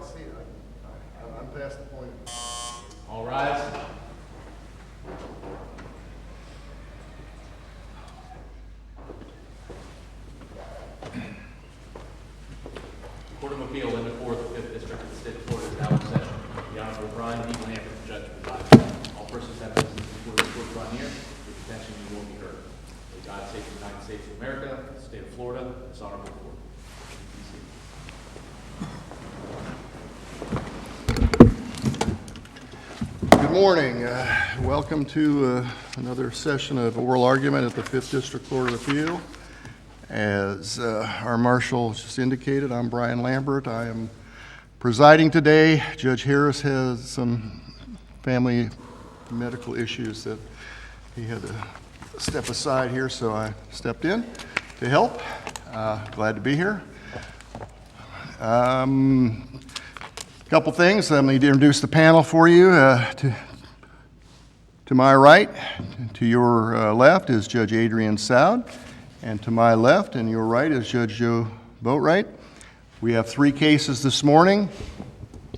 see it. I'm past the point. All rise. Court of Appeal in the 4th, 5th District of the State of Florida is now in session. The Honorable Brian D. Lambert, Judge presiding. All persons have business before the court drawn near. With attention, you will be heard. May God save the United States of America, the State of Florida, this honorable court. Be seated. Good morning. Welcome to another session of oral argument at the 5th District Court of Appeal. As our marshal just indicated, I'm Brian Lambert. I am presiding today. Judge Harris has some family medical issues that he had to step aside here, so I stepped in to help. Glad to be here. Couple things. Let me introduce the panel for you. To my right, to your left, is Judge Adrian Soud, and to my left and your right is Judge Joe Boatwright. We have 3 cases this morning.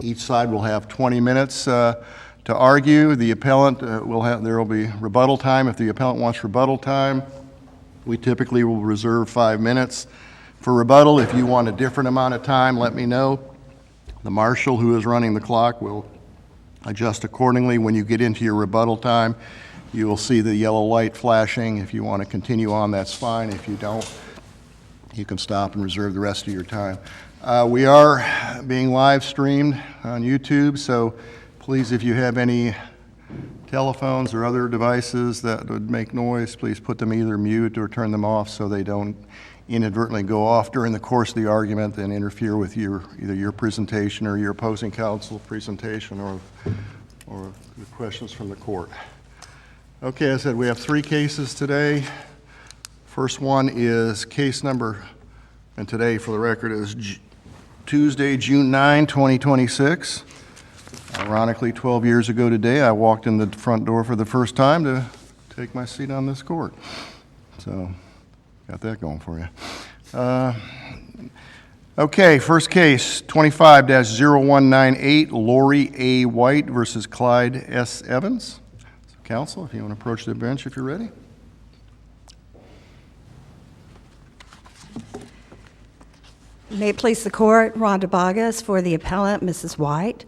Each side will have 20 minutes to argue. The appellant there will be rebuttal time. If the appellant wants rebuttal time, we typically will reserve 5 minutes for rebuttal. If you want a different amount of time, let me know. The marshal who is running the clock will adjust accordingly. When you get into your rebuttal time, you will see the yellow light flashing. If you want to continue on, that's fine. If you don't, you can stop and reserve the rest of your time. We are being live streamed on YouTube, so please, if you have any telephones or other devices that would make noise, please put them either mute or turn them off so they don't inadvertently go off during the course of the argument and interfere with either your presentation or your opposing counsel presentation or the questions from the court. Okay, as I said, we have 3 cases today. First one is case number, and today for the record is Tuesday, June 9, 2026. Ironically, 12 years ago today, I walked in the front door for the first time to take my seat on this court. So, got that going for you. Okay, first case, 25-0198, Lori A. White versus Clyde S. Evans. So, counsel, if you want to approach the bench if you're ready. May it please the court, Rhonda Bogus for the appellant, Mrs. White.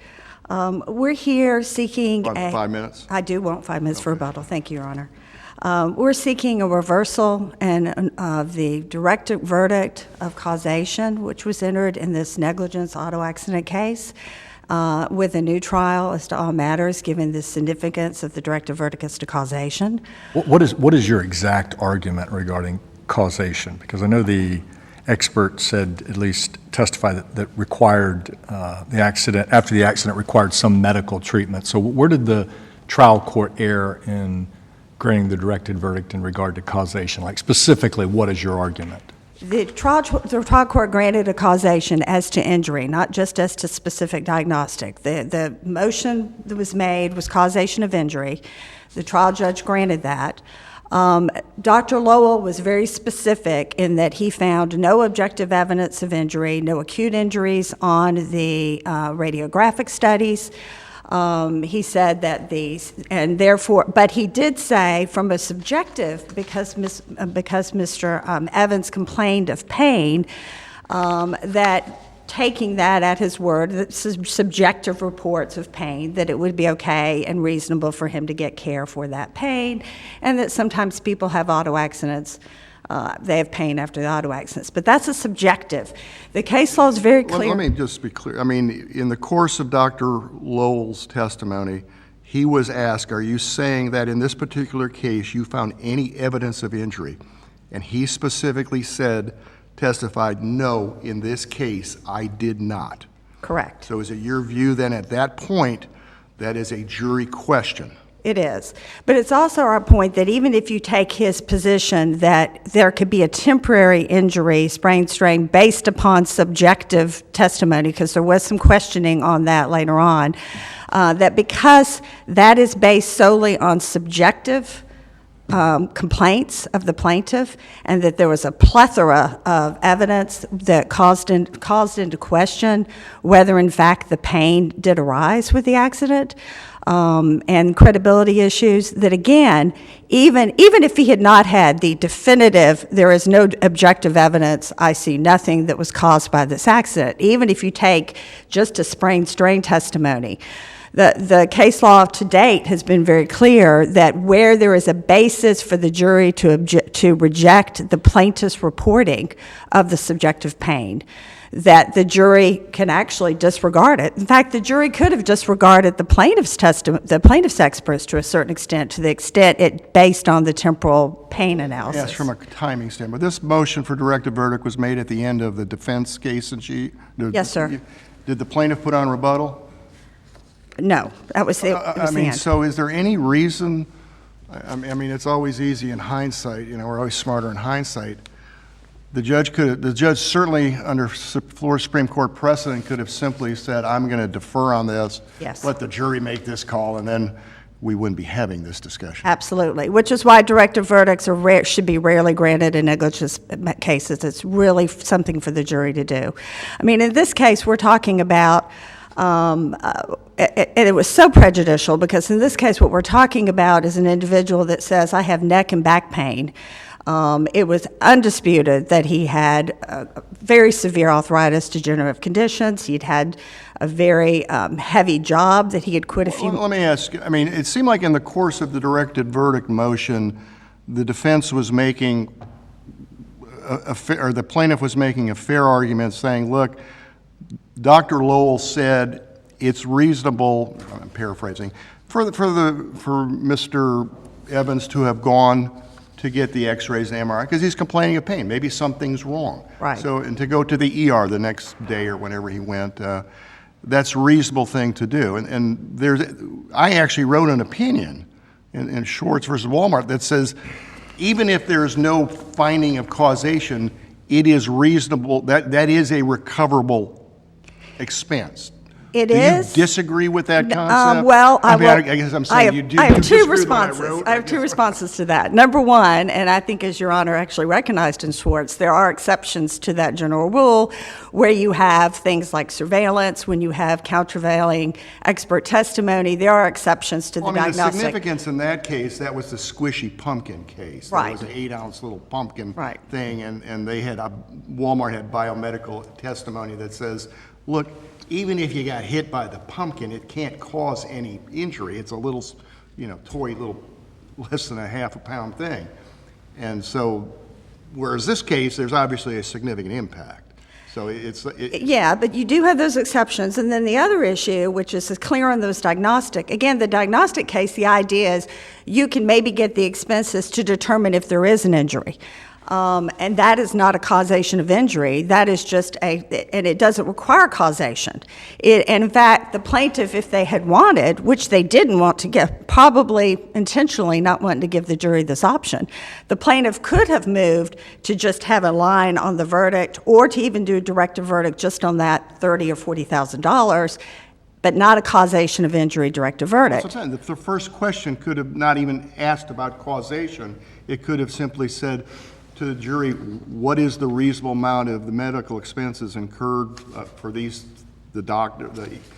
We're here seeking About 5 minutes. I do want 5 minutes for rebuttal. Thank you, Your Honor. We're seeking a reversal of the direct verdict of causation, which was entered in this negligence auto accident case, with a new trial as to all matters, given the significance of the directive verdict as to causation. What is your exact argument regarding causation? Because I know the expert said, at least testified, that required the accident, after the accident, required some medical treatment. So where did the trial court err in granting the directed verdict in regard to causation? Like, specifically, what is your argument? The trial court granted a causation as to injury, not just as to specific diagnostic. The motion that was made was causation of injury. The trial judge granted that. Dr. Lowell was very specific in that he found no objective evidence of injury, no acute injuries on the radiographic studies. He said that and therefore, but he did say from a subjective, because Mr. Evans complained of pain, that taking that at his word, that subjective reports of pain, that it would be okay and reasonable for him to get care for that pain, and that sometimes people have auto accidents, they have pain after the auto accidents. But that's a subjective. The case law is very clear. Let me just be clear. I mean, in the course of Dr. Lowell's testimony, he was asked, are you saying that in this particular case you found any evidence of injury? And he specifically testified, no, in this case, I did not. Correct. So is it your view then at that point that is a jury question? It is. But it's also our point that even if you take his position that there could be a temporary injury, sprain, strain, based upon subjective testimony, because there was some questioning on that later on, that because that is based solely on subjective complaints of the plaintiff, and that there was a plethora of evidence that caused into question whether, in fact, the pain did arise with the accident, and credibility issues, that again, even if he had not had the definitive, there is no objective evidence, I see nothing that was caused by this accident, even if you take just a sprain strain testimony, the case law to date has been very clear that where there is a basis for the jury to reject the plaintiff's reporting of the subjective pain, that the jury can actually disregard it. In fact, the jury could have disregarded the plaintiff's experts to a certain extent it based on the temporal pain analysis. Yes, from a timing standpoint. This motion for directed verdict was made at the end of the defense case, and Yes, sir. Did the plaintiff put on rebuttal? No, that was the, it was the end. So is there any reason, I mean, it's always easy in hindsight, we're always smarter in hindsight. The judge certainly, under Florida Supreme Court precedent, could have simply said, I'm going to defer on this. Yes. Let the jury make this call, and then we wouldn't be having this discussion. Absolutely, which is why directed verdicts are should be rarely granted in negligence cases. It's really something for the jury to do. I mean, in this case, we're talking about, and it was so prejudicial because in this case, what we're talking about is an individual that says, I have neck and back pain. It was undisputed that he had very severe arthritis, degenerative conditions. He'd had a very heavy job that he had quit a few. Let me ask, I mean, it seemed like in the course of the directed verdict motion, the defense was making, or the plaintiff was making a fair argument saying, look, Dr. Lowell said it's reasonable, I'm paraphrasing, for Mr. Evans to have gone to get the x-rays and MRI because he's complaining of pain. Maybe something's wrong. Right. So, and to go to the ER the next day or whenever he went, that's a reasonable thing to do. And I actually wrote an opinion in Schwartz versus Walmart that says even if there's no finding of causation, it is reasonable, that is a recoverable expense. It do is. you disagree with that concept? Well, I guess I'm saying you do. I have two disagree with what I responses. wrote, I have two responses to that. Number one, and I think as Your Honor actually recognized in Schwartz, there are exceptions to that general rule where you have things like surveillance, when you have countervailing expert testimony, there are exceptions to the diagnostic. The significance in that case, that was the squishy pumpkin case. Right. That was an 8-ounce little pumpkin Right. thing, and they had, Walmart had biomedical testimony that says, look, even if you got hit by the pumpkin, it can't cause any injury. It's a little, toy, little less than a half a pound thing. And so, whereas this case, there's obviously a significant impact. So Yeah, but you do have those exceptions. And then the other issue, which is clear on those diagnostic, again, the diagnostic case, the idea is you can maybe get the expenses to determine if there is an injury. And that is not a causation of injury. That is just and it doesn't require causation. And in fact, the plaintiff, if they had wanted, which they didn't want to give, probably intentionally not wanting to give the jury this option, the plaintiff could have moved to just have a line on the verdict or to even do a directed verdict just on that $30,000 or $40,000, but not a causation of injury directed verdict. That's what I'm saying. The first question could have not even asked about causation. It could have simply said to the jury, what is the reasonable amount of the medical expenses incurred for the doctor?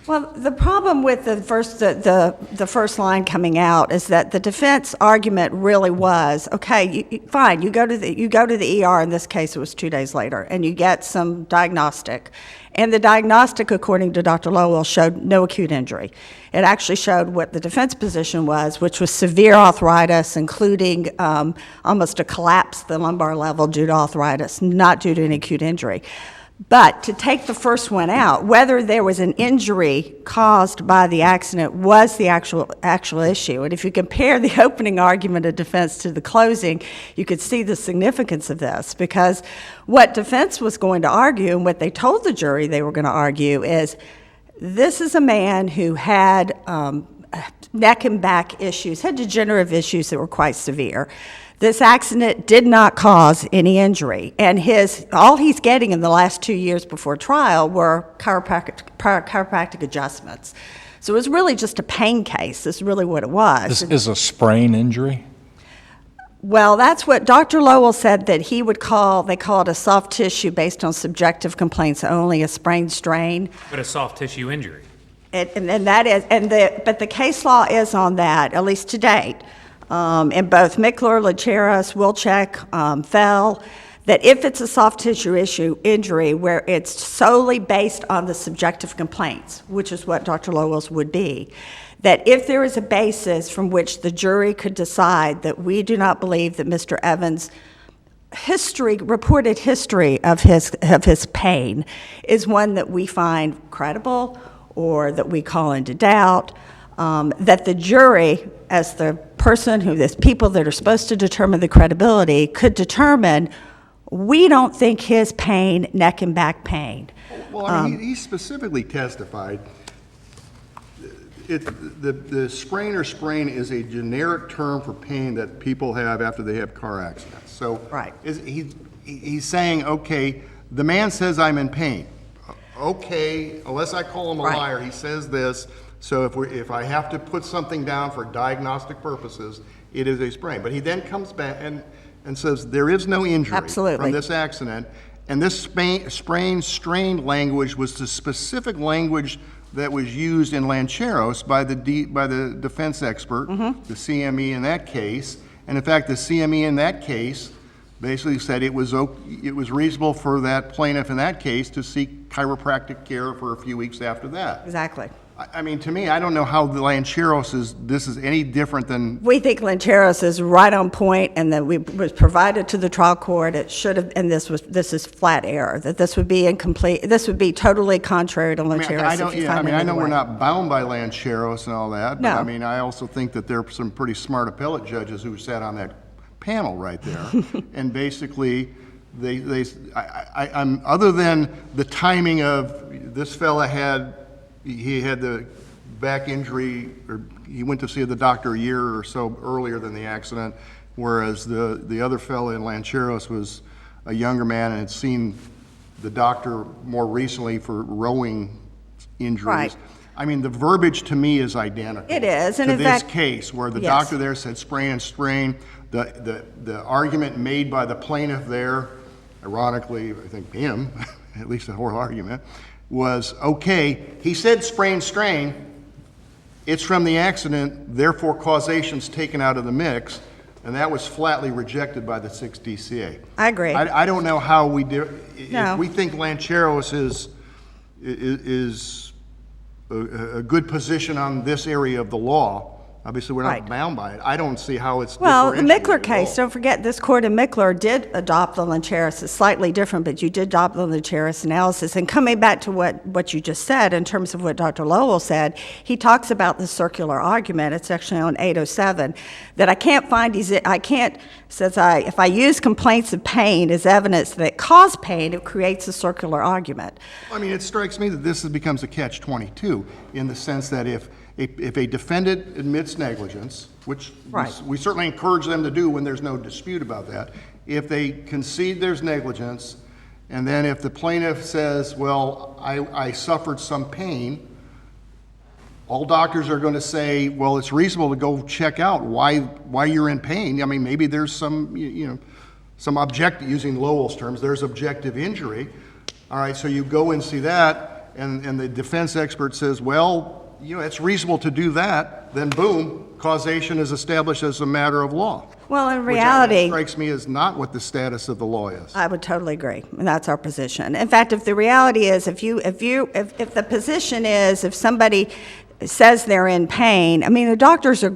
Well, the problem with the first line coming out is that the defense argument really was, okay, fine, you go to the ER. In this case, it was 2 days later, and you get some diagnostic. And the diagnostic, according to Dr. Lowell, showed no acute injury. It actually showed what the defense position was, which was severe arthritis, including almost a collapse at the lumbar level due to arthritis, not due to an acute injury. But to take the first one out, whether there was an injury caused by the accident was the actual issue. And if you compare the opening argument of defense to the closing, you could see the significance of this, because what defense was going to argue and what they told the jury they were going to argue is this is a man who had neck and back issues, had degenerative issues that were quite severe. This accident did not cause any injury, and all he's getting in the last 2 years before trial were chiropractic adjustments. So it was really just a pain case. That's really what it was. This is a sprain injury? Well, that's what Dr. Lowell said, that he would call, they call it a soft tissue based on subjective complaints only, a sprain strain. But a soft tissue injury. And that is, but the case law is on that, at least to date, in both Mickler, Lancheros, Wilczek, Fell, that if it's a soft tissue injury where it's solely based on the subjective complaints, which is what Dr. Lowell's would be, that if there is a basis from which the jury could decide that we do not believe that Mr. Evans' reported history of his pain is one that we find credible or that we call into doubt, that the jury, as the person there's people that are supposed to determine the credibility, could determine, we don't think his pain, neck and back pain. Well, I mean, he specifically testified. The sprain or sprain is a generic term for pain that people have after they have car accidents. So Right. he's saying, okay, the man says I'm in pain. Okay, unless I call him a Right. liar, he says this. So if I have to put something down for diagnostic purposes, it is a sprain. But he then comes back and says there is no injury Absolutely. from this accident. And this sprain, strain language was the specific language that was used in Lancheros by the defense expert, the CME in that case. And in fact, the CME in that case basically said it was reasonable for that plaintiff in that case to seek chiropractic care for a few weeks after that. Exactly. I mean, to me, I don't know how the Lancheros this is any different than. We think Lancheros is right on point, and that was provided to the trial court. It should have, and this is flat error. That this would be incomplete. This would be totally contrary to Lancheros. I know we're not bound by Lancheros and all that, but No. I mean, I also think that there are some pretty smart appellate judges who sat on that panel right there, and basically, I'm other than the timing of this fella he had the back injury, or he went to see the doctor a year or so earlier than the accident, whereas the other fellow in Lancheros was a younger man and had seen the doctor more recently for rowing injuries. Right. I mean, the verbiage to me is identical. It is, and to in this fact- case, where the Yes. doctor there said sprain and strain. The argument made by the plaintiff there, ironically, I think him, at least the whole argument, was, okay, he said sprain, strain, it's from the accident, therefore causation's taken out of the mix, and that was flatly rejected by the 6th DCA. I agree. I don't know how we do, No. if we think Lancheros is a good position on this area of the law, obviously we're not Right. bound by it. I don't see how it's Well, the differentiated Mickler at case, all. don't forget, this court in Mickler did adopt the Lancheros. It's slightly different, but you did adopt the Lancheros analysis. And coming back to what you just said in terms of what Dr. Lowell said, he talks about the circular argument. It's actually on 807, that I can't find, if I use complaints of pain as evidence that cause pain, it creates a circular argument. I mean, it strikes me that this becomes a catch-22 in the sense that if a defendant admits negligence, which Right. we certainly encourage them to do when there's no dispute about that, if they concede there's negligence, and then if the plaintiff says, well, I suffered some pain, all doctors are going to say, well, it's reasonable to go check out why you're in pain. I mean, maybe there's some, some objective, using Lowell's terms, there's objective injury. All right, so you go and see that, and the defense expert says, well, it's reasonable to do that, then boom, causation is established as a matter of law. Well, in Which reality, strikes me as not what the status of the law is. I would totally agree, and that's our position. In fact, if the reality is, if the position is, if somebody says they're in pain, I mean, the doctors are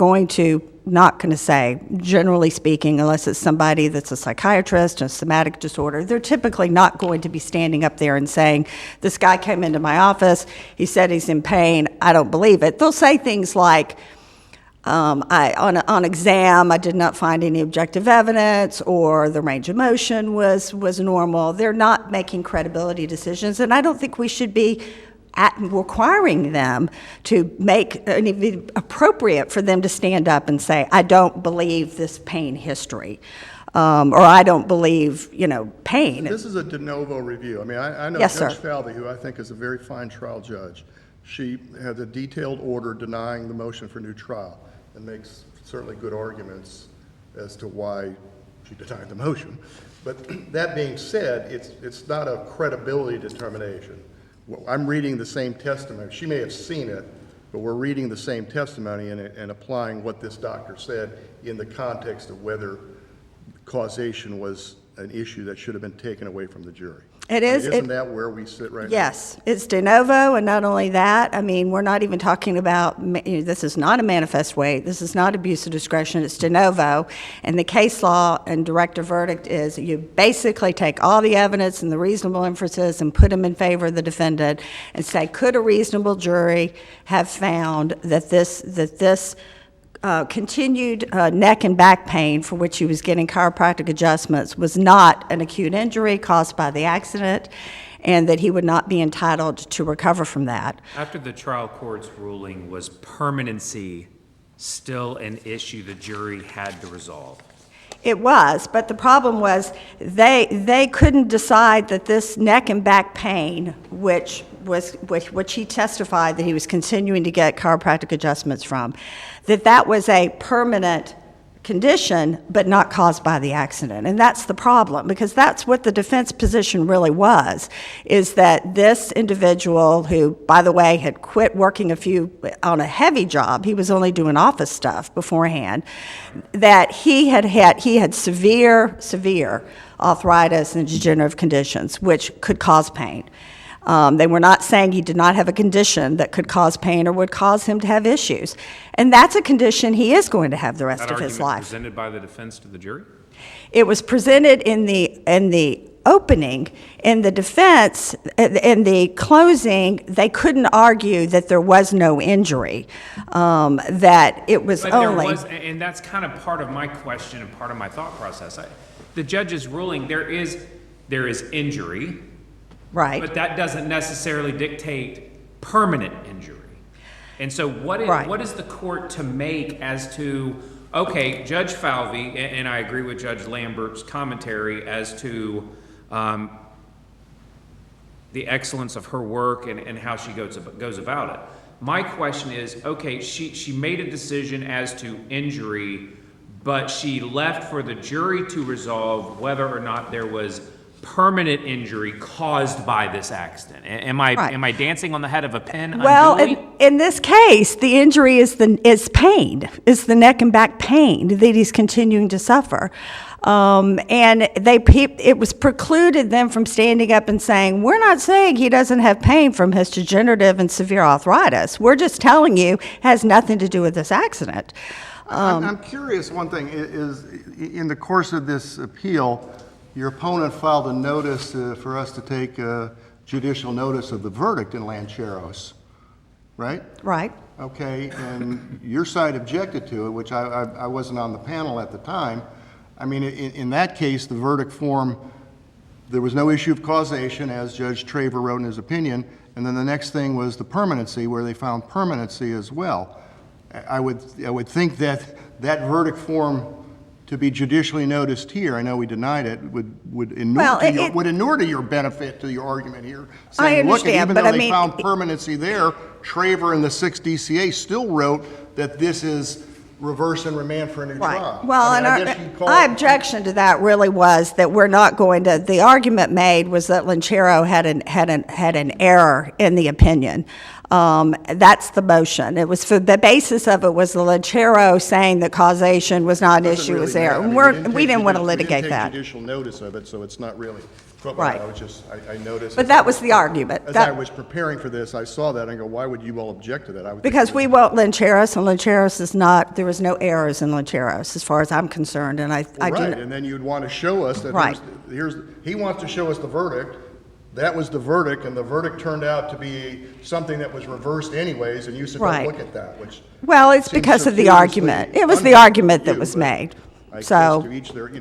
not going to say, generally speaking, unless it's somebody that's a psychiatrist, a somatic disorder, they're typically not going to be standing up there and saying, this guy came into my office, he said he's in pain, I don't believe it. They'll say things like, on exam, I did not find any objective evidence, or the range of motion was normal. They're not making credibility decisions, and I don't think we should be requiring them to make it appropriate for them to stand up and say, I don't believe this pain history, or I don't believe, pain. This is a de novo review. I mean, I know Yes, Judge sir. Falvey, who I think is a very fine trial judge. She has a detailed order denying the motion for new trial and makes certainly good arguments as to why she denied the motion. But that being said, it's not a credibility determination. Well, I'm reading the same testimony. She may have seen it, but we're reading the same testimony and applying what this doctor said in the context of whether causation was an issue that should have been taken away from the jury. It is. Isn't that where we sit right now? Yes, it's de novo, and not only that, I mean, we're not even talking about, this is not a manifest weight, this is not abuse of discretion, it's de novo, and the case law and director verdict is you basically take all the evidence and the reasonable inferences and put them in favor of the defendant and say, could a reasonable jury have found that this continued neck and back pain for which he was getting chiropractic adjustments was not an acute injury caused by the accident, and that he would not be entitled to recover from that. After the trial court's ruling, was permanency still an issue the jury had to resolve? It was, but the problem was they couldn't decide that this neck and back pain, which he testified that he was continuing to get chiropractic adjustments from, that was a permanent condition, but not caused by the accident. And that's the problem, because that's what the defense position really was, is that this individual, who, by the way, had quit working on a heavy job, he was only doing office stuff beforehand, that he had severe arthritis and degenerative conditions, which could cause pain. They were not saying he did not have a condition that could cause pain or would cause him to have issues. And that's a condition he is going to have the rest That of his argument life. presented by the defense to the jury? It was presented in the opening. In the defense, in the closing, they couldn't argue that there was no injury, that it was But only... there was, and that's kind of part of my question and part of my thought process. The judge's ruling, there is injury, Right. but that doesn't necessarily dictate permanent injury. And so what is the court to make as to, okay, Judge Falvey, and I agree with Judge Lambert's commentary as to the excellence of her work and how she goes about it. My question is, okay, she made a decision as to injury, but she left for the jury to resolve whether or not there was permanent injury caused by this accident. Am I dancing on the head of a pin? Well, unduly? in this case, the injury is pain, is the neck and back pain that he's continuing to suffer. And it was precluded them from standing up and saying, we're not saying he doesn't have pain from his degenerative and severe arthritis. We're just telling you it has nothing to do with this accident. I'm curious, one thing, is in the course of this appeal, your opponent filed a notice for us to take judicial notice of the verdict in Lancheros, right? Right. Okay, and your side objected to it, which I wasn't on the panel at the time. I mean, in that case, the verdict form, there was no issue of causation, as Judge Traver wrote in his opinion, and then the next thing was the permanency, where they found permanency as well. I would think that verdict form to be judicially noticed here, I know we denied it, would inure to your benefit, to your argument here. I understand, look, even but though I they mean, found permanency there, Traver and the 6th DCA still wrote that this is reverse and remand for a new trial. Well, I mean, I and guess you'd call our it- objection to that really was that we're not going to, the argument made was that Lanchero had an error in the opinion. That's the motion. It was for, the basis of it was the Lanchero saying that causation was not an Doesn't issue, really was error. matter. I And mean, we didn't want to we litigate didn't that. take judicial notice of it, so it's not really. But Right. I was just, I noticed. But that was the argument. As That- I was preparing for this, I saw that and I go, why would you all object to that? I would think Because it we won't Lancheros, and Lancheros is not, there was no errors in Lancheros, as far as I'm concerned, and I do Right, not. and then you'd want to show us that Right. he wants to show us the verdict. That was the verdict, and the verdict turned out to be something that was reversed anyways, and you said, Right. don't look at that, which. Well, it's seems because of the circuitously argument. It was the unfair argument to that you, was but made. I guess So, to each their,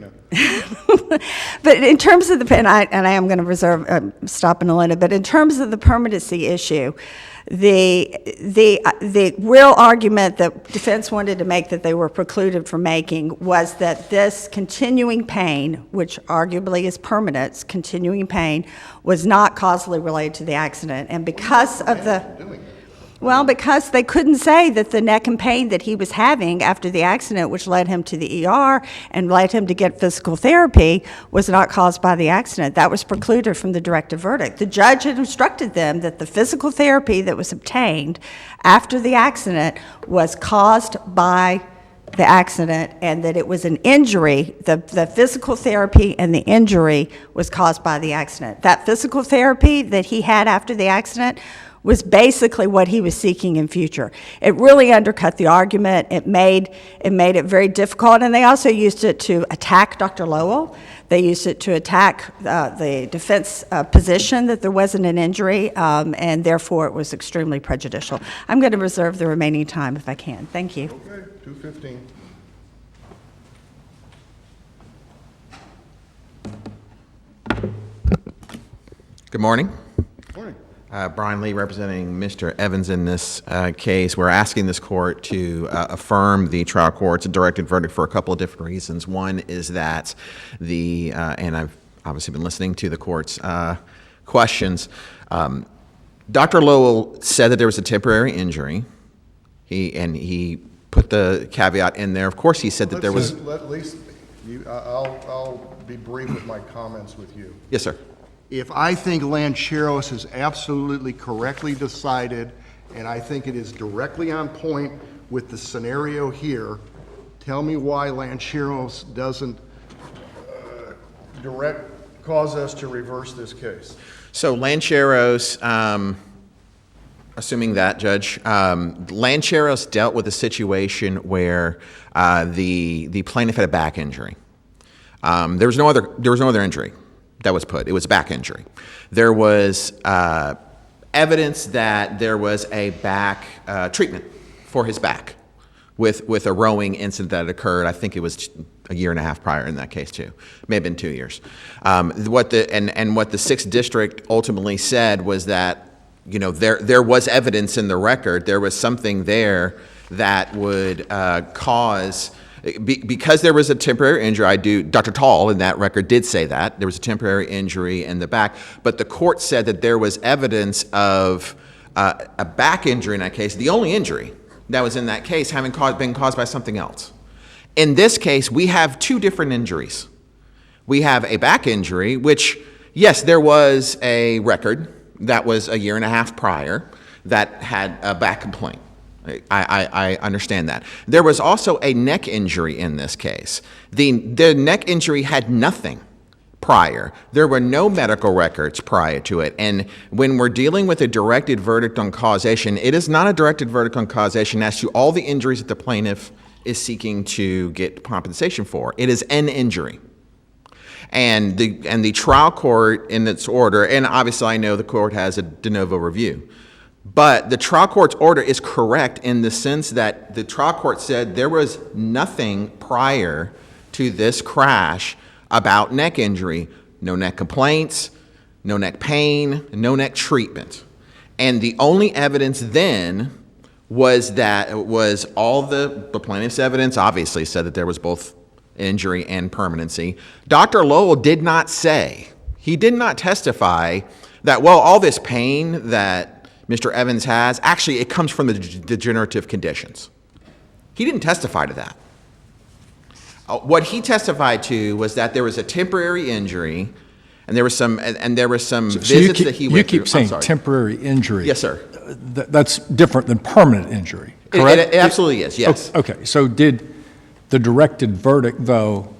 but in terms of and I am going to reserve, stop in a minute, but in terms of the permanency issue, the real argument that defense wanted to make that they were precluded from making was that this continuing pain, which arguably is permanent, continuing pain, was not causally related to the accident. And because of the, doing it. Well, because they couldn't say that the neck and pain that he was having after the accident, which led him to the ER and led him to get physical therapy, was not caused by the accident. That was precluded from the directed verdict. The judge had instructed them that the physical therapy that was obtained after the accident was caused by the accident, and that it was an injury. The physical therapy and the injury was caused by the accident. That physical therapy that he had after the accident was basically what he was seeking in future. It really undercut the argument. It made it very difficult, and they also used it to attack Dr. Lowell. They used it to attack the defense position that there wasn't an injury, and therefore it was extremely prejudicial. I'm going to reserve the remaining time if I can. Thank you. Okay, 2:15. Good morning. Morning. Brian Lee representing Mr. Evans in this case. We're asking this court to affirm the trial court's directed verdict for a couple of different reasons. One is that and I've obviously been listening to the court's questions. Dr. Lowell said that there was a temporary injury. He put the caveat in there. Of course, he said that there was. I'll be brief with my comments with you. Yes, sir. If I think Lancheros is absolutely correctly decided, and I think it is directly on point with the scenario here, tell me why Lancheros doesn't cause us to reverse this case. So Lancheros, assuming that, Judge, Lancheros dealt with a situation where the plaintiff had a back injury. There was no other injury that was put. It was a back injury. There was evidence that there was a back treatment for his back with a rowing incident that occurred. I think it was a year and a half prior in that case too. May have been 2 years. What the 6th District ultimately said was that, you know, there was evidence in the record. There was something there that would cause. Because there was a temporary injury, Dr. Tall in that record did say that. There was a temporary injury in the back, but the court said that there was evidence of a back injury in that case, the only injury that was in that case having been caused by something else. In this case, we have two different injuries. We have a back injury, which, yes, there was a record that was a year and a half prior that had a back complaint. I understand that. There was also a neck injury in this case. The neck injury had nothing prior. There were no medical records prior to it. And when we're dealing with a directed verdict on causation, it is not a directed verdict on causation as to all the injuries that the plaintiff is seeking to get compensation for. It is an injury. And the trial court in its order, and obviously I know the court has a de novo review, but the trial court's order is correct in the sense that the trial court said there was nothing prior to this crash about neck injury. No neck complaints, no neck pain, no neck treatment. And the only evidence then was all the plaintiff's evidence obviously said that there was both injury and permanency. Dr. Lowell did not say, he did not testify that, well, all this pain that Mr. Evans has, actually it comes from the degenerative conditions. He didn't testify to that. What he testified to was that there was a temporary injury, and there was some visits that he went through. You keep saying temporary injury. Yes, sir. That's different than permanent injury, correct? It absolutely is, yes. Okay, so did the directed verdict, though,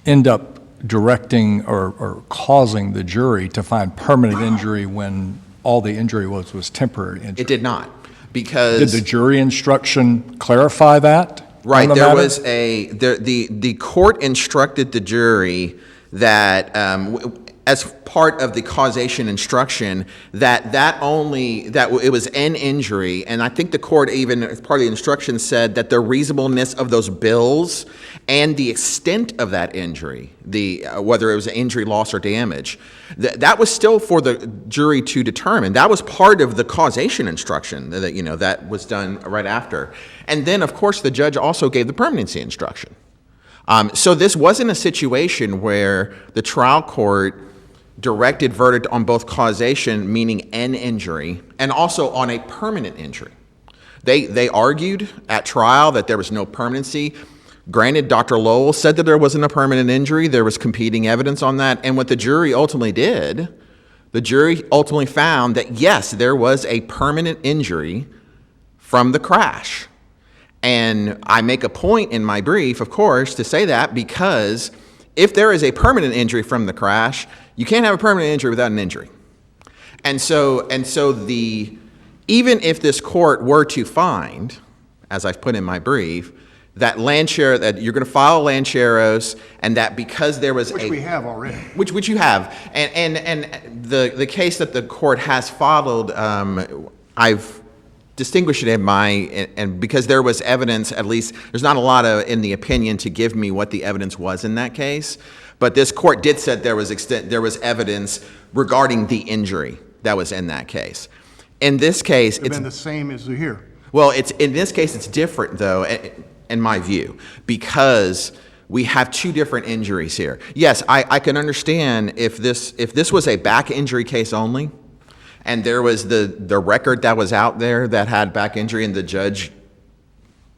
end up directing or causing the jury to find permanent injury when all the injury was temporary injury? It did not, because did the jury instruction clarify that? Right, the there matter? was the court instructed the jury that as part of the causation instruction that it was an injury, and I think the court even as part of the instruction said that the reasonableness of those bills and the extent of that injury, whether it was injury, loss, or damage, that was still for the jury to determine. That was part of the causation instruction that was done right after. And then, of course, the judge also gave the permanency instruction. So this wasn't a situation where the trial court directed verdict on both causation, meaning an injury, and also on a permanent injury. They argued at trial that there was no permanency. Granted, Dr. Lowell said that there wasn't a permanent injury. There was competing evidence on that. And what the jury ultimately did, the jury ultimately found that, yes, there was a permanent injury from the crash. And I make a point in my brief, of course, to say that because if there is a permanent injury from the crash, you can't have a permanent injury without an injury. And so even if this court were to find, as I've put in my brief, that that you're going to follow Lancheros, and that because there was Which we have already. which you have, and the case that the court has followed, I've distinguished it and because there was evidence, at least there's not a lot in the opinion to give me what the evidence was in that case, but this court did say there was evidence regarding the injury that was in that case. In this case, It's been the same as here. well, in this case, it's different, though, in my view, because we have two different injuries here. Yes, I can understand if this was a back injury case only, and there was the record that was out there that had back injury, and the judge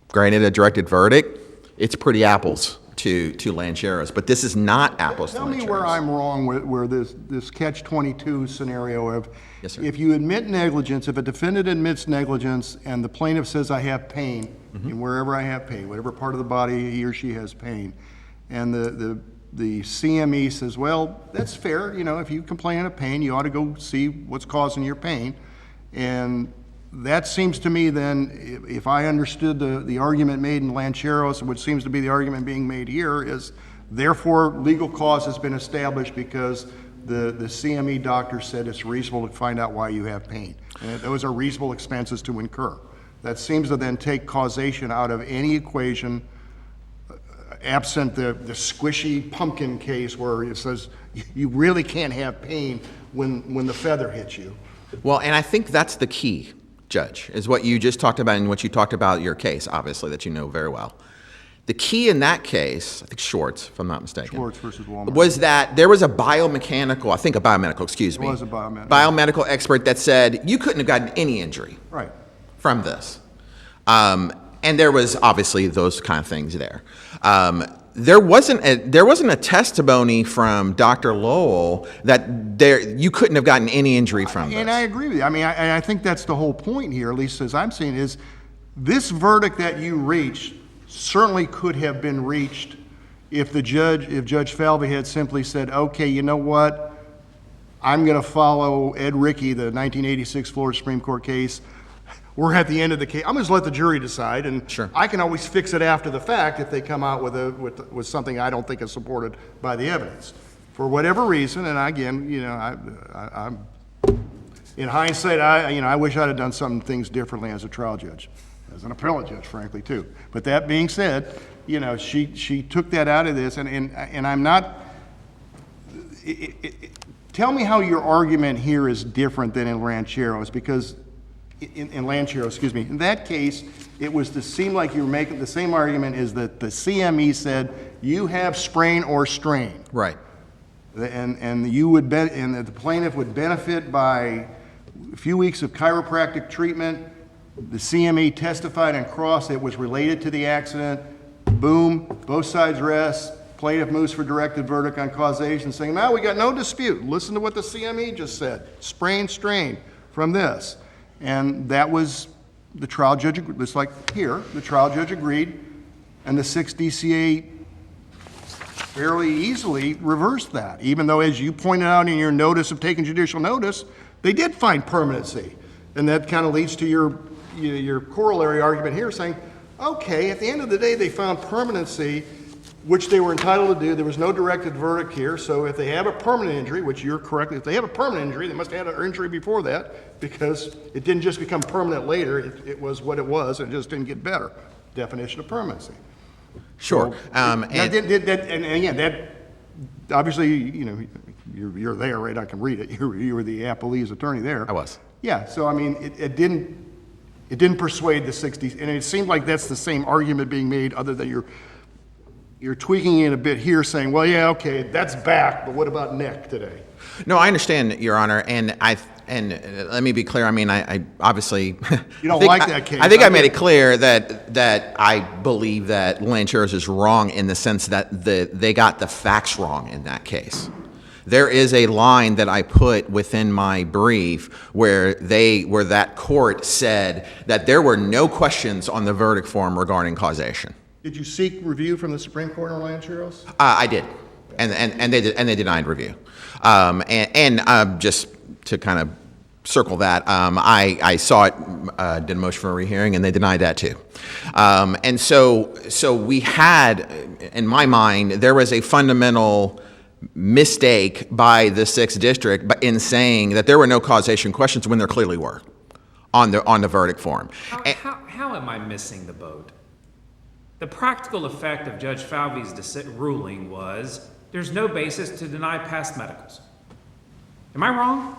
granted a directed verdict, it's pretty apples to Lancheros. But this is not apples to Tell Lancheros. me where I'm wrong where this catch-22 scenario of, Yes, sir. if you admit negligence, if a defendant admits negligence and the plaintiff says, I have pain, and wherever I have pain, whatever part of the body he or she has pain, and the CME says, well, that's fair, if you complain of pain, you ought to go see what's causing your pain. And that seems to me then, if I understood the argument made in Lancheros, which seems to be the argument being made here, is therefore legal cause has been established because the CME doctor said it's reasonable to find out why you have pain. And those are reasonable expenses to incur. That seems to then take causation out of any equation, absent the squishy pumpkin case where it says you really can't have pain when the feather hits you. Well, and I think that's the key, Judge, is what you just talked about and what you talked about your case, obviously, that you know very well. The key in that case, I think Schwartz, if I'm not mistaken. Schwartz versus Walmart. Was that there was a biomedical expert that said you couldn't have gotten any injury Right. from this. And there was obviously those kind of things there. There wasn't a testimony from Dr. Lowell that you couldn't have gotten any injury from this. And I agree with you. I mean, I think that's the whole point here, at least as I'm seeing, is this verdict that you reached certainly could have been reached if Judge Falvey had simply said, okay, you know what, I'm going to follow Ed Rickey, the 1986 Florida Supreme Court case. We're at the end of the case. I'm going to let the jury decide, and Sure. I can always fix it after the fact if they come out with something I don't think is supported by the evidence. For whatever reason, and again, I'm in hindsight, I wish I'd have done some things differently as a trial judge, as an appellate judge, frankly, too. But that being said, she took that out of this, and I'm not. Tell me how your argument here is different than in Lancheros, because in Lancheros, excuse me, in that case, seemed like you were making the same argument is that the CME said you have sprain or strain. Right. And the plaintiff would benefit by a few weeks of chiropractic treatment. The CME testified and crossed it was related to the accident. Boom, both sides rest. Plaintiff moves for directed verdict on causation, saying, now we got no dispute. Listen to what the CME just said. Sprain, strain from this. And that was the trial judge, just like here, the trial judge agreed, and the 6th DCA fairly easily reversed that, even though, as you pointed out in your notice of taking judicial notice, they did find permanency. And that kind of leads to your corollary argument here, saying, okay, at the end of the day, they found permanency, which they were entitled to do. There was no directed verdict here, so if they have a permanent injury, which you're correct, if they have a permanent injury, they must have had an injury before that, because it didn't just become permanent later, it was what it was, and it just didn't get better. Definition of permanency. Sure. And again, that obviously, you're there, right? I can read it. You were the appellee's attorney there. I was. Yeah. So I mean, it didn't persuade the 60s, and it seemed like that's the same argument being made, other than you're tweaking it a bit here, saying, well, yeah, okay, that's back, but what about neck today? No, I understand, Your Honor, and let me be clear. I mean, I obviously You don't I think like I- that case. I think I I made do. it clear that I believe that Lancheros is wrong in the sense that they got the facts wrong in that case. There is a line that I put within my brief where that court said that there were no questions on the verdict form regarding causation. Did you seek review from the Supreme Court on Lancheros? I did, and they denied review. Just to kind of circle that, I saw it, did a motion for a rehearing, and they denied that too. And so we had, in my mind, there was a fundamental mistake by the 6th District in saying that there were no causation questions when there clearly were on the verdict form. How am I missing the boat? The practical effect of Judge Falvey's ruling was there's no basis to deny past medicals. Am I wrong?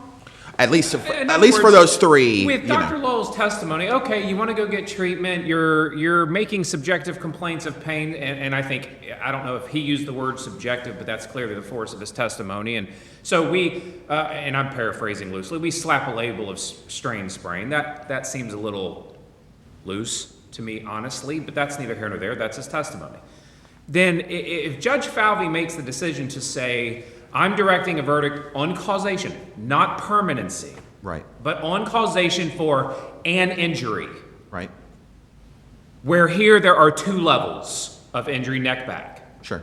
At least In at other least for words, those three. With you know. Dr. Lowell's testimony, okay, you want to go get treatment, you're making subjective complaints of pain, and I think, I don't know if he used the word subjective, but that's clearly the force of his testimony. And so we, and I'm paraphrasing loosely, we slap a label of strain sprain. That seems a little loose to me, honestly, but that's neither here nor there. That's his testimony. Then if Judge Falvey makes the decision to say, I'm directing a verdict on causation, not permanency. Right. But on causation for an injury, Right. where here there are 2 levels of injury neck back. Sure.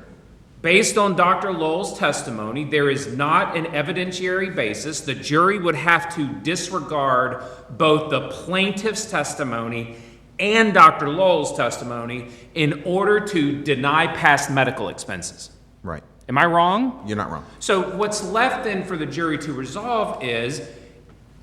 Based on Dr. Lowell's testimony, there is not an evidentiary basis. The jury would have to disregard both the plaintiff's testimony and Dr. Lowell's testimony in order to deny past medical expenses. Right. Am I wrong? You're not wrong. So what's left then for the jury to resolve is,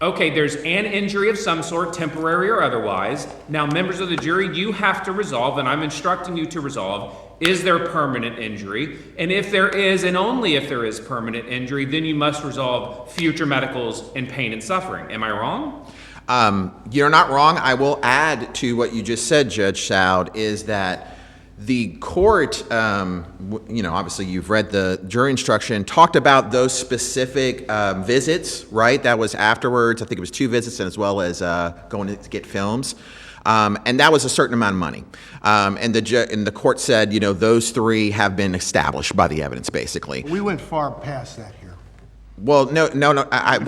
okay, there's an injury of some sort, temporary or otherwise. Now, members of the jury, you have to resolve, and I'm instructing you to resolve, is there permanent injury? And if there is, and only if there is permanent injury, then you must resolve future medicals and pain and suffering. Am I wrong? You're not wrong. I will add to what you just said, Judge Soud, is that the court, obviously you've read the jury instruction, talked about those specific visits, right? That was afterwards. I think it was 2 visits, and as well as going to get films. And that was a certain amount of money. And the court said, those 3 have been established by the evidence, basically. We went far past that here. Well, no.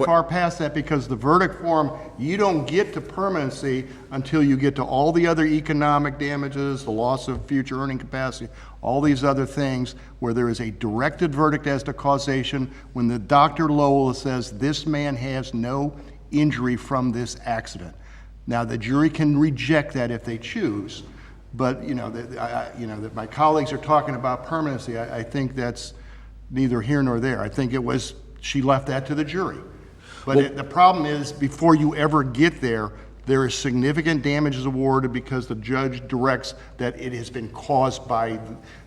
Far past that, because the verdict form, you don't get to permanency until you get to all the other economic damages, the loss of future earning capacity, all these other things where there is a directed verdict as to causation when the Dr. Lowell says this man has no injury from this accident. Now, the jury can reject that if they choose, but that my colleagues are talking about permanency, I think that's neither here nor there. I think it was, she left that to the jury. But the problem is, before you ever get there, there is significant damages awarded because the judge directs that it has been caused by,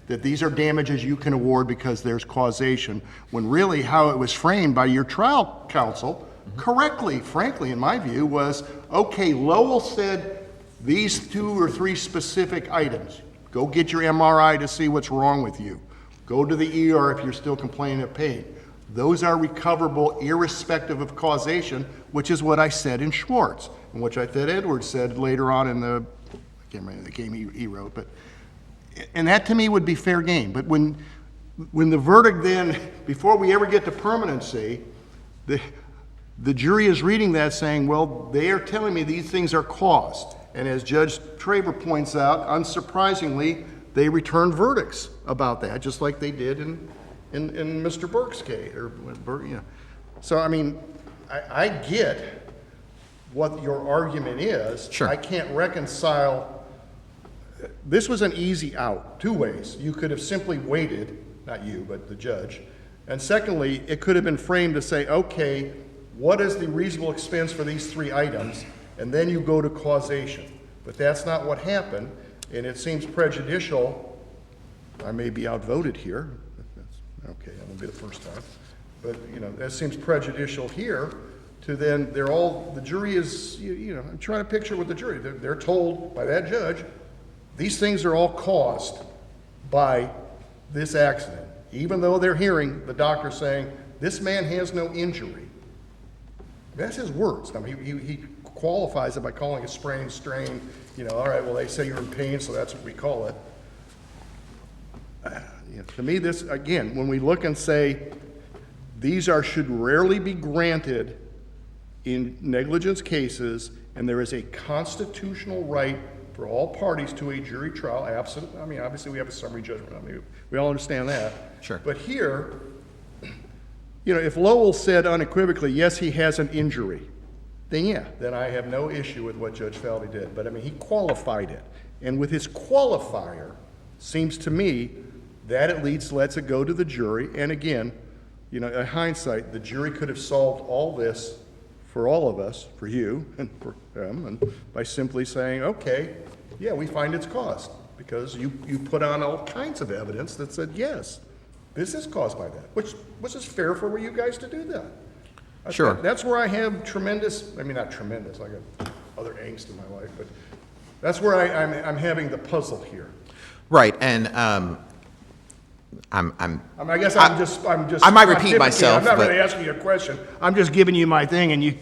that these are damages you can award because there's causation, when really how it was framed by your trial counsel, correctly, frankly, in my view, was, okay, Lowell said these 2 or 3 specific items. Go get your MRI to see what's wrong with you. Go to the ER if you're still complaining of pain. Those are recoverable irrespective of causation, which is what I said in Schwartz, and which I thought Edwards said later on in I can't remember the game he wrote, and that to me would be fair game. But when the verdict then, before we ever get to permanency, the jury is reading that saying, well, they are telling me these things are caused. And as Judge Traver points out, unsurprisingly, they return verdicts about that, just like they did in Mr. Burke's case. So, I mean, I get what your argument is. Sure. I can't reconcile. This was an easy out, 2 ways. You could have simply waited, not you, but the judge. And secondly, it could have been framed to say, okay, what is the reasonable expense for these 3 items? And then you go to causation. But that's not what happened, and it seems prejudicial. I may be outvoted here. Okay, that won't be the first time. But, that seems prejudicial here to then, the jury is, I'm trying to picture with the jury. They're told by that judge, these things are all caused by this accident. Even though they're hearing the doctor saying, this man has no injury. That's his words. I mean, he qualifies it by calling it sprain, strain, all right, well, they say you're in pain, so that's what we call it. To me, this, again, when we look and say, these should rarely be granted in negligence cases, and there is a constitutional right for all parties to a jury trial, absent, obviously we have a summary judgment, we all understand that. Sure. But here, if Lowell said unequivocally, yes, he has an injury, then I have no issue with what Judge Falvey did. But he qualified it. And with his qualifier, seems to me that at least lets it go to the jury. And again, in hindsight, the jury could have solved all this for all of us, for you and for them, and by simply saying, okay, yeah, we find it's caused. Because you put on all kinds of evidence that said, yes, this is caused by that, which is fair for you guys to do that. Sure. That's where I have tremendous, not tremendous, I got other angst in my life, but that's where I'm having the puzzle here. Right, and I guess I'm just. I might repeat pontificating. myself, I'm not but- really asking you a question. I'm just giving you my thing, and you.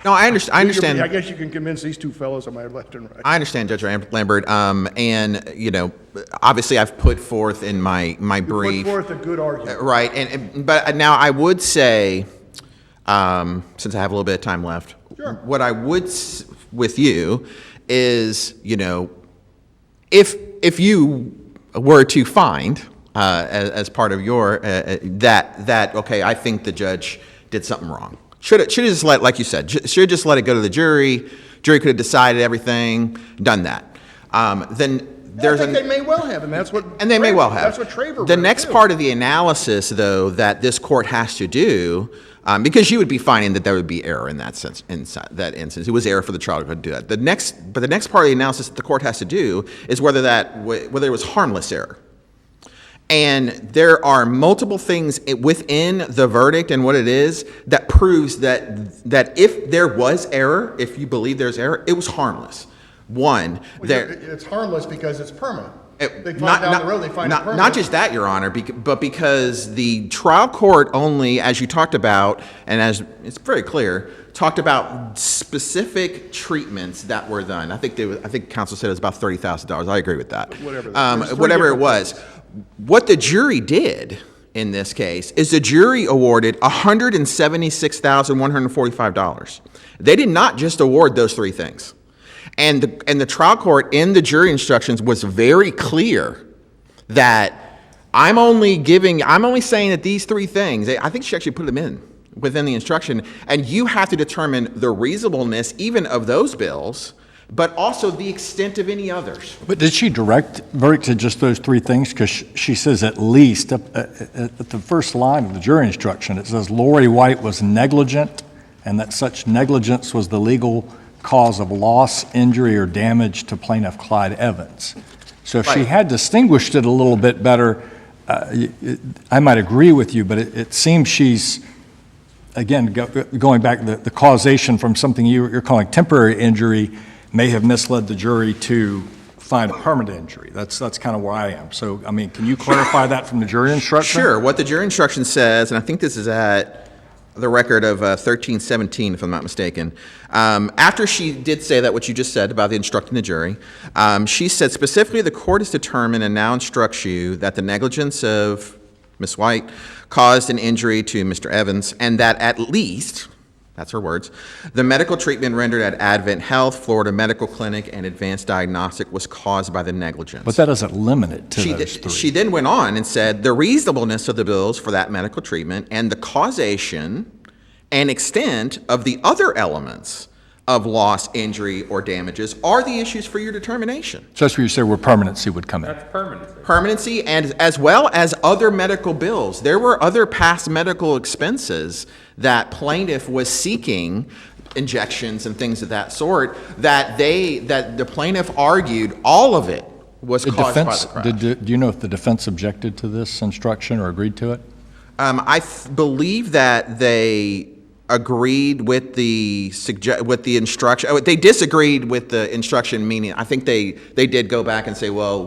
No, I understand. I guess you can convince these two fellows on my left and right. I understand, Judge Lambert, and obviously I've put forth in my brief. Put forth a good argument. Right, but now I would say, since I have a little bit of time left, Sure. what I would with you is, if you were to find as part of your that okay, I think the judge did something wrong. Should have just let, like you said, should have just let it go to the jury. Jury could have decided everything, done that. Then there's I think they may well have, and that's what. and they may well have. That's what Traver. The wrote, next too. part of the analysis, though, that this court has to do, because you would be finding that there would be error in that sense, in that instance. It was error for the trial to do that. The next part of the analysis that the court has to do is whether it was harmless error. And there are multiple things within the verdict and what it is that proves that if there was error, if you believe there's error, it was harmless. One, It's harmless because it's permanent. They find down the road, they find it permanent. Not just that, Your Honor, but because the trial court only, as you talked about, and as it's very clear, talked about specific treatments that were done. I think counsel said it was about $30,000. I agree with that. Whatever. There's three Whatever it different was. What the jury did in this case is the jury awarded $176,145. They did not just award those three things. And the trial court in the jury instructions was very clear that I'm only saying that these three things, I think she actually put them in within the instruction, and you have to determine the reasonableness even of those bills, but also the extent of any others. But did she direct verdict to just those three things? Because she says at least, at the first line of the jury instruction, it says Lori White was negligent and that such negligence was the legal cause of loss, injury, or damage to plaintiff Clyde Evans. So if she Right. had distinguished it a little bit better, I might agree with you, but it seems she's, again, going back, the causation from something you're calling temporary injury may have misled the jury to find a permanent injury. That's kind of where I am. So, can you clarify that from the jury instruction? Sure. What the jury instruction says, and I think this is at the record of 1317, if I'm not mistaken. After she did say that, what you just said about the instructing the jury, she said specifically the court has determined and now instructs you that the negligence of Ms. White caused an injury to Mr. Evans, and that at least, that's her words, the medical treatment rendered at Advent Health, Florida Medical Clinic, and Advanced Diagnostic was caused by the negligence. But that doesn't limit it to those three. She then went on and said the reasonableness of the bills for that medical treatment and the causation and extent of the other elements of loss, injury, or damages are the issues for your determination. So that's where you say where permanency would come in. That's permanent. Permanency, and as well as other medical bills. There were other past medical expenses that plaintiff was seeking, injections and things of that sort, that the plaintiff argued all of it was caused by the crash. Do you know if the defense objected to this instruction or agreed to it? I believe that they agreed with the instruction. They disagreed with the instruction, meaning I think they did go back and say, well,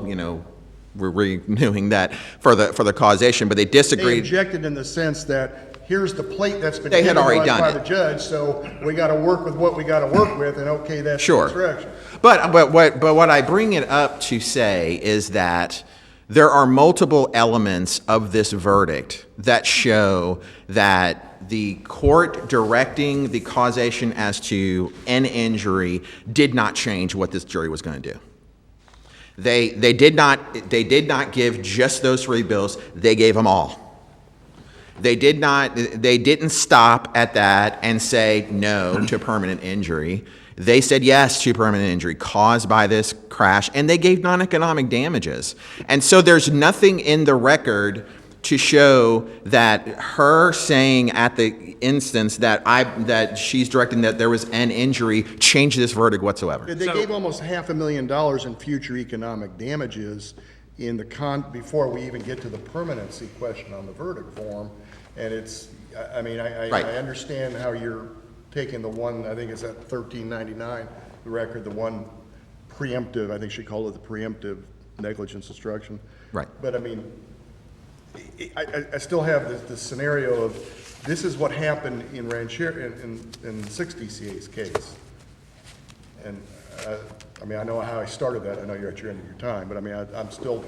we're renewing that for the causation, but they They disagreed. objected in the sense that here's the plate that's been They had given already to us done by it. the judge, so we got to work with what we got to work with, and okay, that's the Sure. instruction. But what I bring it up to say is that there are multiple elements of this verdict that show that the court directing the causation as to an injury did not change what this jury was going to do. They did not give just those 3 bills. They gave them all. They didn't stop at that and say no to permanent injury. They said yes to permanent injury caused by this crash, and they gave non-economic damages. And so there's nothing in the record to show that her saying at the instance that she's directing that there was an injury changed this verdict whatsoever. They gave almost $500,000 in future economic damages in the before we even get to the permanency question on the verdict form. And it's, I mean, I Right. understand how you're taking the one, I think it's at 1399, the record, the one preemptive, I think she called it the preemptive negligence instruction. Right. But I mean, I still have this scenario of, this is what happened in Ranchero, in 60CA's case. And, I mean, I know how I started that, I know you're at your end of your time, but I mean, I'm still,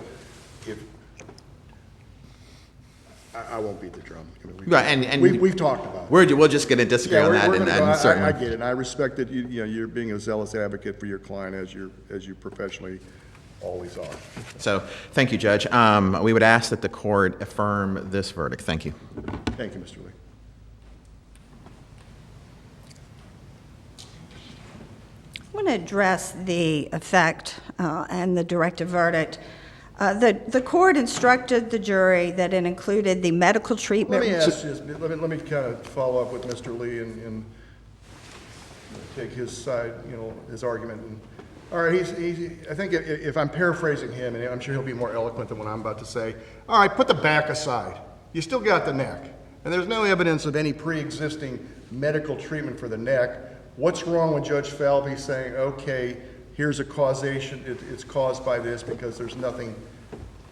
I won't beat the drum. I mean, Right, and we've talked about it. we're just going to disagree on that, we're and gonna go. certainly. I get it, and I respect that you're being a zealous advocate for your client as you professionally always are. So, thank you, Judge. We would ask that the court affirm this verdict. Thank you. Thank you, Mr. Lee. I want to address the effect and the directive verdict. The court instructed the jury that it included the medical treatment. Let me ask you, let me kind of follow up with Mr. Lee and take his side, his argument. All right, I think if I'm paraphrasing him, and I'm sure he'll be more eloquent than what I'm about to say, all right, put the back aside. You still got the neck, and there's no evidence of any pre-existing medical treatment for the neck. What's wrong with Judge Falvey saying, okay, here's a causation, it's caused by this because there's nothing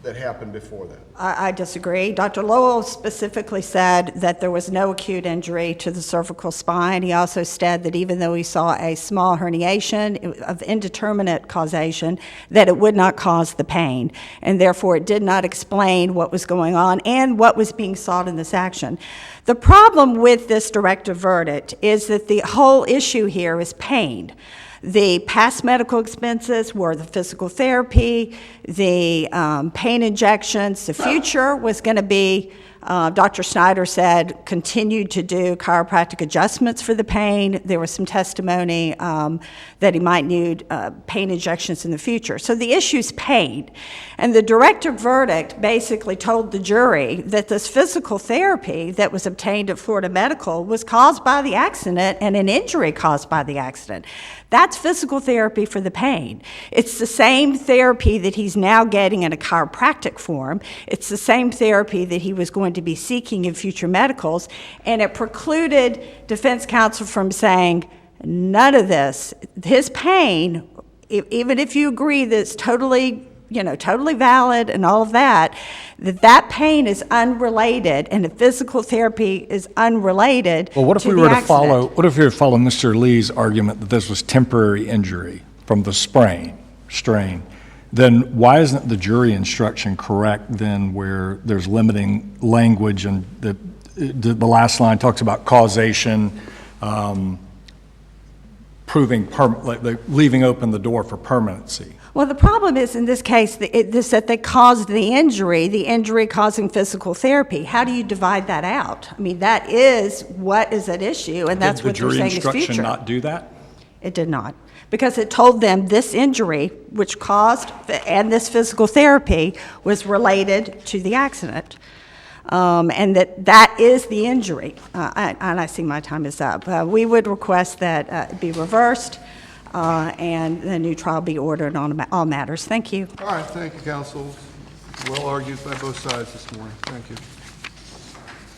that happened before that? I disagree. Dr. Lowell specifically said that there was no acute injury to the cervical spine. He also said that even though he saw a small herniation of indeterminate causation, that it would not cause the pain, and therefore it did not explain what was going on and what was being sought in this action. The problem with this directive verdict is that the whole issue here is pain. The past medical expenses were the physical therapy, the pain injections. The future was going to be, Dr. Snyder said, continued to do chiropractic adjustments for the pain. There was some testimony that he might need pain injections in the future. So the issue's pain. And the directive verdict basically told the jury that this physical therapy that was obtained at Florida Medical was caused by the accident and an injury caused by the accident. That's physical therapy for the pain. It's the same therapy that he's now getting in a chiropractic form. It's the same therapy that he was going to be seeking in future medicals, and it precluded defense counsel from saying, none of this, his pain, even if you agree that it's totally valid and all of that, that pain is unrelated and the physical therapy is unrelated Well, what if to we the were to accident. follow Mr. Lee's argument that this was temporary injury from the strain? Then why isn't the jury instruction correct then where there's limiting language and the last line talks about causation, leaving open the door for permanency? Well, the problem is, in this case, that they caused the injury causing physical therapy. How do you divide that out? I mean, that is what is at issue, and that's what they're saying is Did the jury future. instruction not do that? It did not, because it told them this injury, which caused, and this physical therapy, was related to the accident. And that is the injury. And I see my time is up. We would request that it be reversed, and the new trial be ordered on all matters. Thank you. All right, thank you, counsel. Well argued by both sides this morning. Thank you.